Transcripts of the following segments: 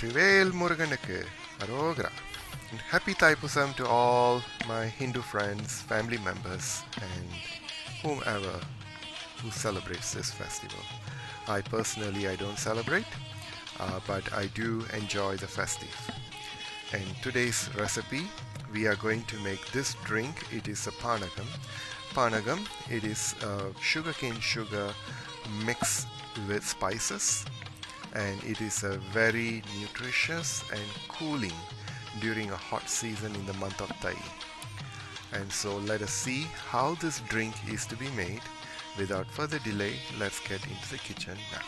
Vetrivel Muruganuku, Arogra. And happy Thaipusam to all my Hindu friends, family members, and whomever who celebrates this festival. I don't celebrate, but I do enjoy the festive. And today's recipe, we are going to make this drink. It is a panagam. Panagam, it is sugarcane sugar mixed with spices, and it is a very nutritious and cooling during a hot season in the month of Thai. And so let us see how this drink is to be made. Without further delay, let's get into the kitchen now.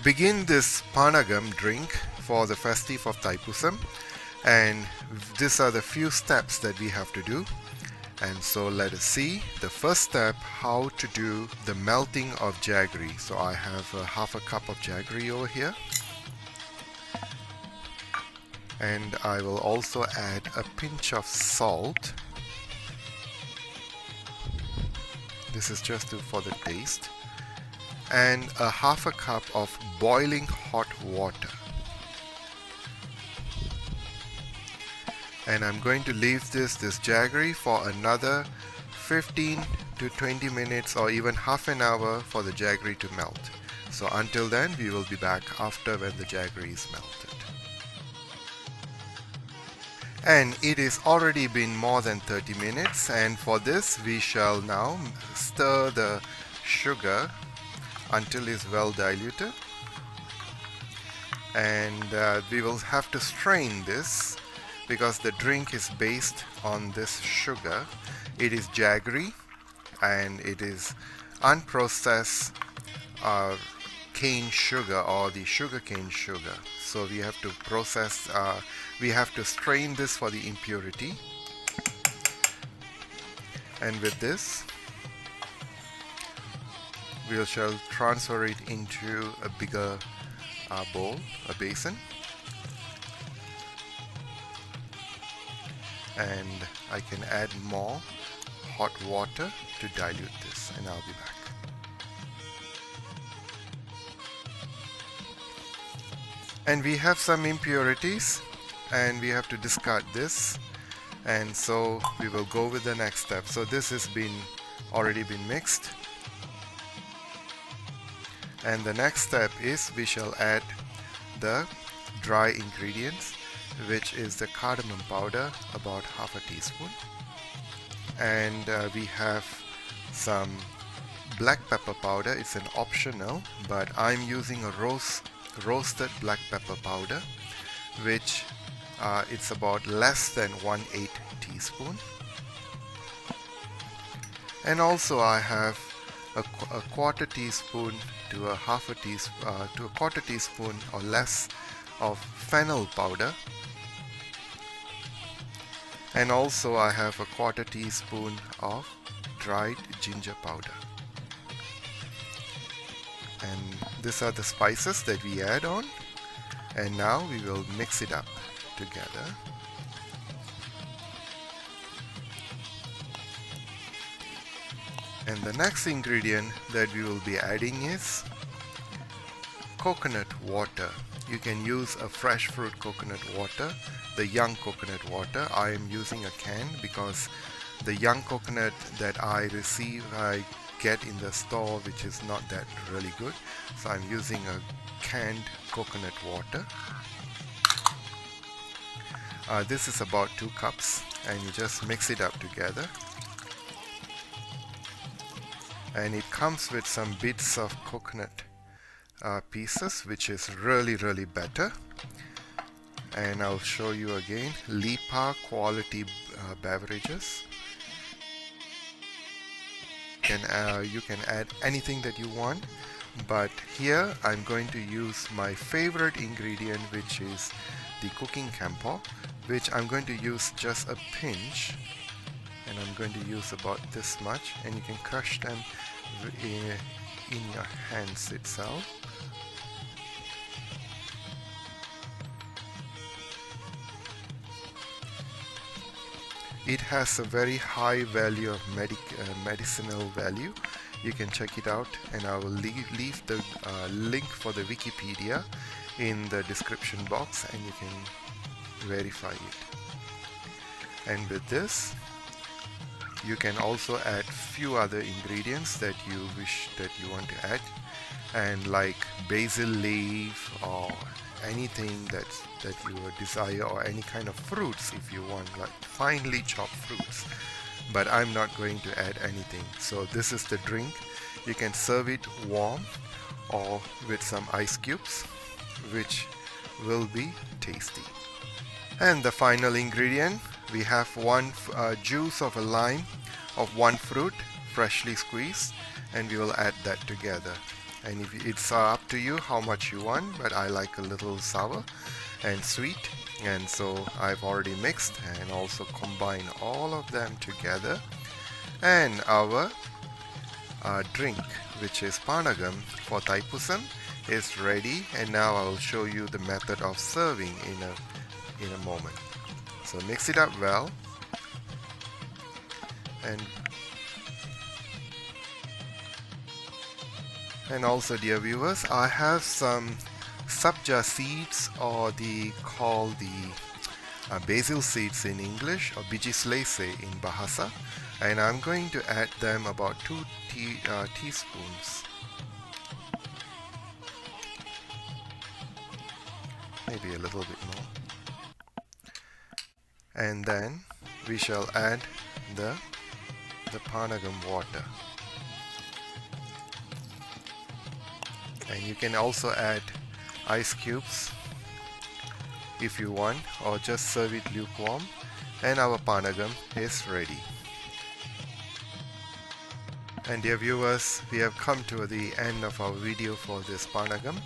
Begin this panagam drink for the festive of Thaipusam, and these are the few steps that we have to do. And so let us see the first step, how to do the melting of jaggery. So I have half a cup of jaggery over here, and I will also add a pinch of salt. This is just for the taste, and a half a cup of boiling hot water. And I'm going to leave this jaggery for another 15 to 20 minutes or even half an hour for the jaggery to melt. So until then, we will be back after when the jaggery is melted. And it is already been more than 30 minutes, and for this we shall now stir the sugar until it's well diluted, and we will have to strain this because the drink is based on this sugar. It is jaggery and it is unprocessed cane sugar, or the sugar cane sugar. So we have to we have to strain this for the impurity. And with this, we shall transfer it into a bigger bowl, a basin. And I can add more hot water to dilute this, and I'll be back. And we have some impurities, and we have to discard this, and so we will go with the next step. So this has already been mixed, and the next step is we shall add the dry ingredients, which is the cardamom powder, about half a teaspoon, and we have some black pepper powder. It's an optional, but I'm using a roasted black pepper powder, which it's about less than 1/8 teaspoon. And also I have a quarter teaspoon to a quarter teaspoon or less of fennel powder, and also I have a quarter teaspoon of dried ginger powder. And these are the spices that we add on, and now we will mix it up together. And the next ingredient that we will be adding is coconut water. You can use a fresh fruit coconut water, the young coconut water. I am using a can because the young coconut that I get in the store, which is not that really good. So I'm using a canned coconut water. This is about 2 cups, and you just mix it up together. And it comes with some bits of coconut pieces, which is really better. And I'll show you again, Lipa quality beverages. You can add anything that you want, but here I'm going to use my favorite ingredient, which is the cooking camphor, which I'm going to use just a pinch, and I'm going to use about this much, and you can crush them in your hands itself. It has a very high value of medicinal value. You can check it out, and I will leave the link for the Wikipedia in the description box, and you can verify it. And with this, you can also add few other ingredients that you wish that you want to add, and like basil leaf or anything that you desire, or any kind of fruits if you want, like finely chopped fruits. But I'm not going to add anything. So this is the drink. You can serve it warm or with some ice cubes, which will be tasty. And the final ingredient, we have one juice of a lime of one fruit, freshly squeezed, and we will add that together. And it's up to you how much you want, but I like a little sour and sweet, and so I've already mixed and also combined all of them together. And our drink, which is Panagam for Thaipusam, is ready, and now I will show you the method of serving in a moment. So mix it up well, and also, dear viewers, I have some sabja seeds, or called the basil seeds in English, or biji selese in Bahasa, and I'm going to add them about 2 teaspoons. Maybe a little bit more. And then we shall add the Panagam water. And you can also add ice cubes if you want, or just serve it lukewarm, and our Panagam is ready. And dear viewers, we have come to the end of our video for this Panagam,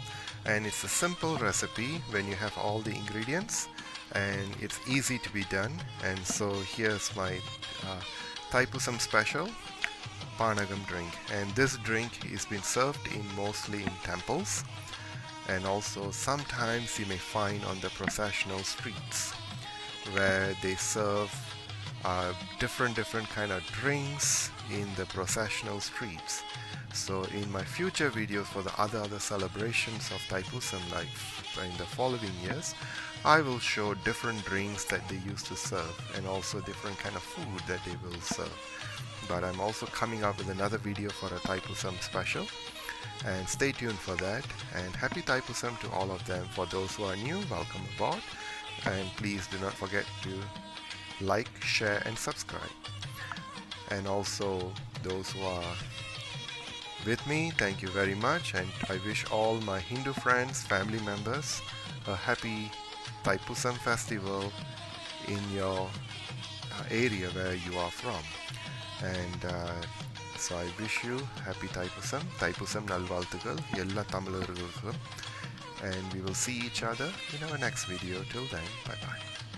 and it's a simple recipe when you have all the ingredients, and it's easy to be done. And so here's my Thaipusam special Panagam drink, and this drink is been served mostly in temples, and also sometimes you may find on the processional streets where they serve different kind of drinks in the processional streets. So in my future videos for the other celebrations of Thaipusam, like in the following years, I will show different drinks that they used to serve, and also different kind of food that they will serve. But I'm also coming up with another video for a Thaipusam special, and stay tuned for that. And happy Thaipusam to all of them. For those who are new, welcome aboard, and please do not forget to like, share and subscribe. And also those who are with me, thank you very much, and I wish all my Hindu friends, family members a happy Thaipusam festival in your area where you are from. And so I wish you happy Thaipusam Nalvalthugal ella Tamilargalukkum, and we will see each other in our next video. Till then, bye bye.